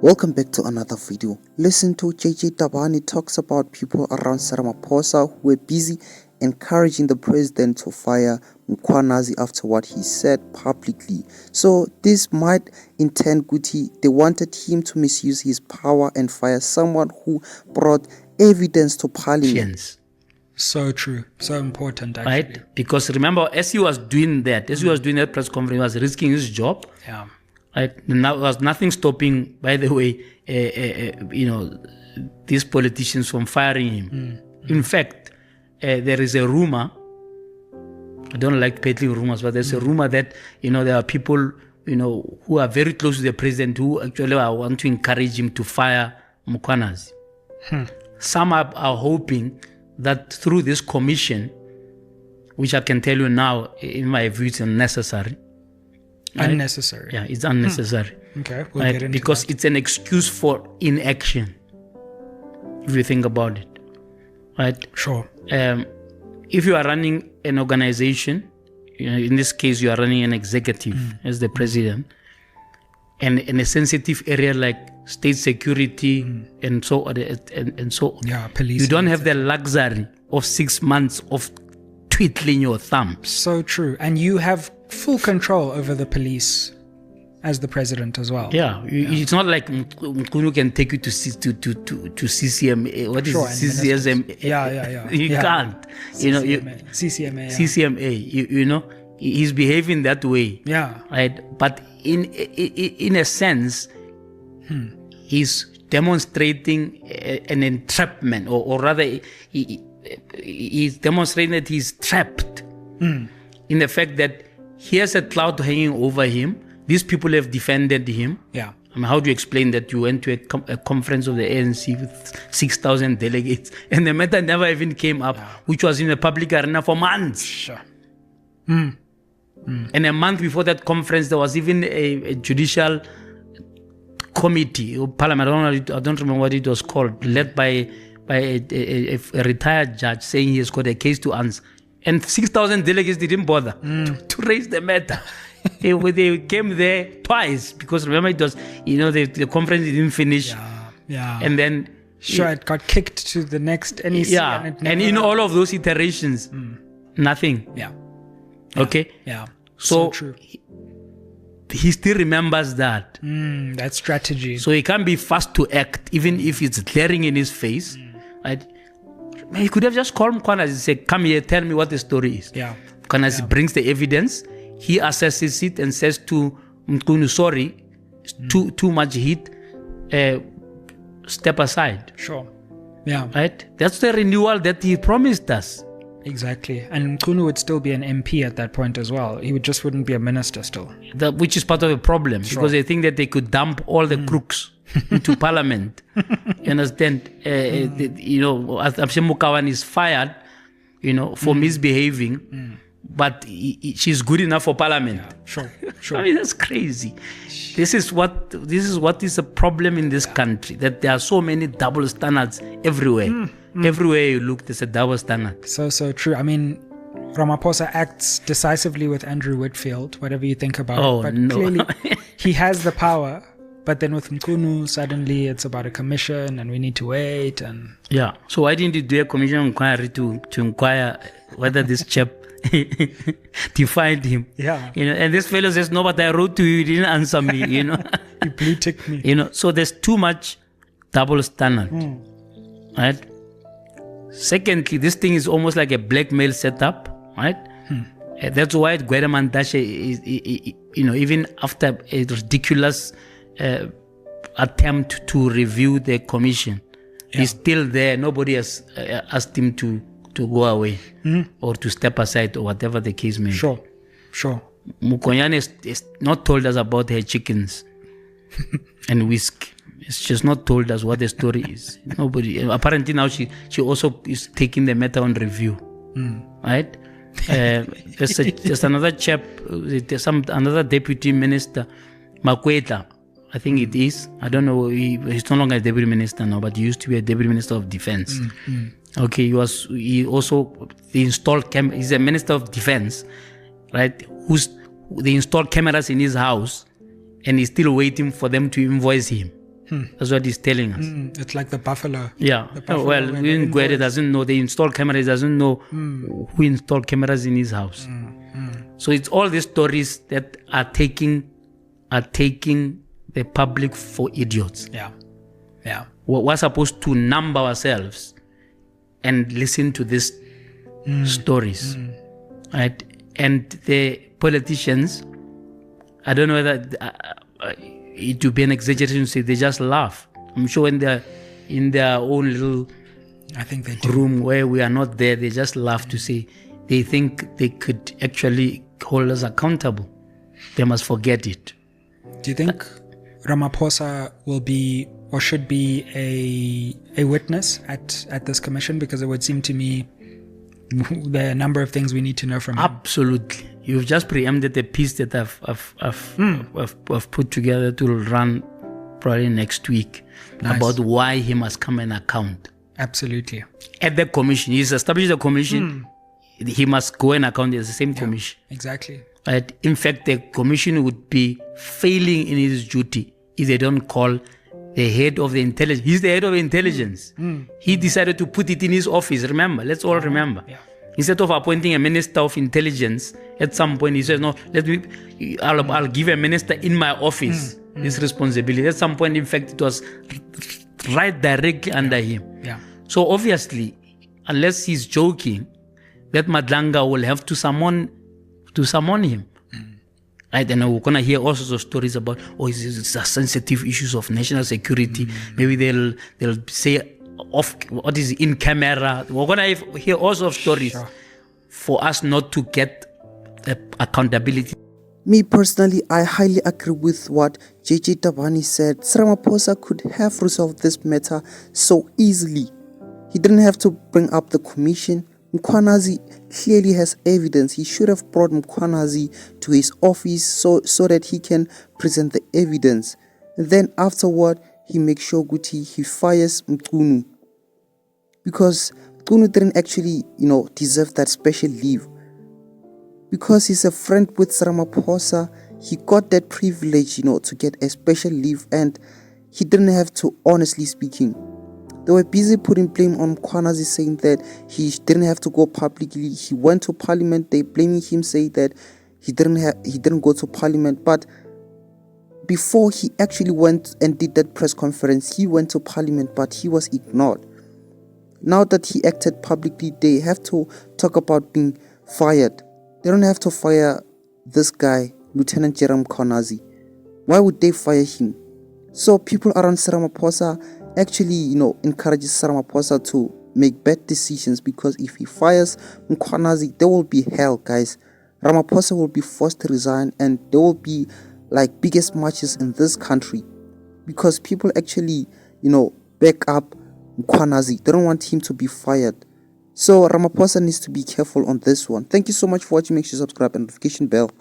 Welcome back to another video. Listen to TABANE talks about people around Ramaphosa who were busy encouraging the president to fire MKHWANAZI after what he said publicly. So this might intend Guti. They wanted him to misuse his power and fire someone who brought evidence to parliament. So true, so important actually. Right? Because remember, as he was doing that press conference, he was risking his job. Yeah. Right? Now there was nothing stopping, by the way, these politicians from firing him. In fact, there is a rumor. I don't like peddling rumors, but there's a rumor that there are people who are very close to the president who actually want to encourage him to fire MKHWANAZI. Some are hoping that through this commission, which I can tell you now, in my view, it's unnecessary. Right? Unnecessary. Yeah, it's unnecessary. Okay, we'll get into because that. It's an excuse for inaction, if you think about it. Right? Sure. If you are running an organization, in this case, you are running an executive as the president, and in a sensitive area like state security and so on, Yeah, police. you don't have the luxury of 6 months of twiddling your thumbs. So true. And you have full control over the police as the president as well. Yeah, it's not like Mkhunu can take you to CCMA. What is Sure, CCSMA? Yeah. You can't. CCMA. CCMA. He's behaving that way. Yeah. Right. But in a sense, he's demonstrating an entrapment, or rather, he's demonstrating that he's trapped in the fact that he has a cloud hanging over him. These people have defended him. Yeah. I mean, how do you explain that you went to a conference of the ANC with 6,000 delegates and the matter never even came up, which was in the public arena for months? Sure. And a month before that conference, there was even a judicial committee or parliament, I don't remember what it was called, led by a retired judge saying he has got a case to answer. And 6,000 delegates didn't bother to raise the matter. They came there twice because remember it was, the conference didn't finish. Yeah. And then It got kicked to the next NEC. Yeah. And in all of those iterations, nothing. Yeah. Okay. Yeah. So true. He still remembers that. That strategy. So he can't be fast to act, even if it's glaring in his face. Right? He could have just called MKHWANAZI and said, come here, tell me what the story is. Yeah. MKHWANAZI brings the evidence. He assesses it and says to Mkhunu, sorry, too much heat, step aside. Sure. Yeah. Right? That's the renewal that he promised us. Exactly. And Mkhunu would still be an MP at that point as well. He wouldn't be a minister still. Which is part of the problem, because they think that they could dump all the crooks into parliament. You understand? Mukawan is fired, for misbehaving, but she's good enough for parliament. Yeah, sure. I mean, that's crazy. This is what is a problem in this country, that there are so many double standards everywhere. Everywhere you look, there's a double standard. So true. I mean, Ramaphosa acts decisively with Andrew Whitfield, whatever you think about it. But clearly, he has the power. But then with Mkhunu, suddenly it's about a commission and we need to wait. And yeah. So why didn't you do a commission inquiry to inquire whether this chap defined him? Yeah. And this fellow says, no, but I wrote to you, you didn't answer me, He blue ticked me. So there's too much double standard. Right? Secondly, this thing is almost like a blackmail setup, right? That's why Gwede is, even after a ridiculous attempt to review the commission, he's still there. Nobody has asked him to go away or to step aside or whatever the case may be. Sure. Mukonyane has not told us about her chickens and whisk. She's not told us what the story is. Nobody. Apparently now she also is taking the matter on review. Right? There's another chap, another deputy minister, Makwetla, I think it is. I don't know. He's no longer a deputy minister now, but he used to be a deputy minister of defense. Okay, he's a minister of defense, right? They installed cameras in his house, and he's still waiting for them to invoice him. That's what he's telling us. It's like the buffalo. Yeah. The buffalo Well, Gwede doesn't know. They install cameras. Doesn't know who installed cameras in his house. So it's all these stories that are taking the public for idiots. Yeah. Yeah. We're supposed to numb ourselves and listen to these stories, right? And the politicians, I don't know whether it would be an exaggeration to say they just laugh. I'm sure when they're in their own little I think they do. room where we are not there, they just laugh to say they think they could actually hold us accountable. They must forget it. Do you think Ramaphosa will be or should be a witness at this commission? Because it would seem to me there are a number of things we need to know from him. Absolutely. You've just preempted the piece that I've put together to run probably next week about why he must come and account. Absolutely. At the commission. He's established a commission. He must go and account as the same commission. Exactly. Right? In fact, the commission would be failing in his duty if they don't call the head of the intelligence. He's the head of intelligence. He decided to put it in his office. Remember, let's all remember. Yeah. Instead of appointing a minister of intelligence, at some point he says, "No, I'll give a minister in my office this responsibility." At some point, in fact, it was right directly under him. Yeah. So obviously, unless he's joking, that Madlanga will have to summon him. Right, and we're gonna hear all sorts of stories about it's a sensitive issues of national security. Maybe they'll say off what is in camera. We're gonna hear all sorts of stories for us not to get the accountability. Me personally, I highly agree with what JJ TABANE said. Ramaphosa could have resolved this matter so easily. He didn't have to bring up the commission. MKHWANAZI clearly has evidence. He should have brought MKHWANAZI to his office so that he can present the evidence. And then afterward, he makes sure he fires Mkunu. Because Mkunu didn't actually, deserve that special leave. Because he's a friend with Ramaphosa, he got that privilege, to get a special leave, and he didn't have to, honestly speaking. They were busy putting blame on MKHWANAZI, saying that he didn't have to go publicly. He went to parliament. They blaming him, saying that he didn't go to parliament. But before he actually went and did that press conference, he went to parliament, but he was ignored. Now that he acted publicly, they have to talk about being fired. They don't have to fire this guy, Lieutenant General MKHWANAZI. Why would they fire him? So people around Ramaphosa actually, encourages Ramaphosa to make bad decisions, because if he fires MKHWANAZI, there will be hell, guys. Ramaphosa will be forced to resign, and there will be biggest marches in this country, because people actually, back up MKHWANAZI. They don't want him to be fired. So Ramaphosa needs to be careful on this one. Thank you so much for watching. Make sure you subscribe and notification bell.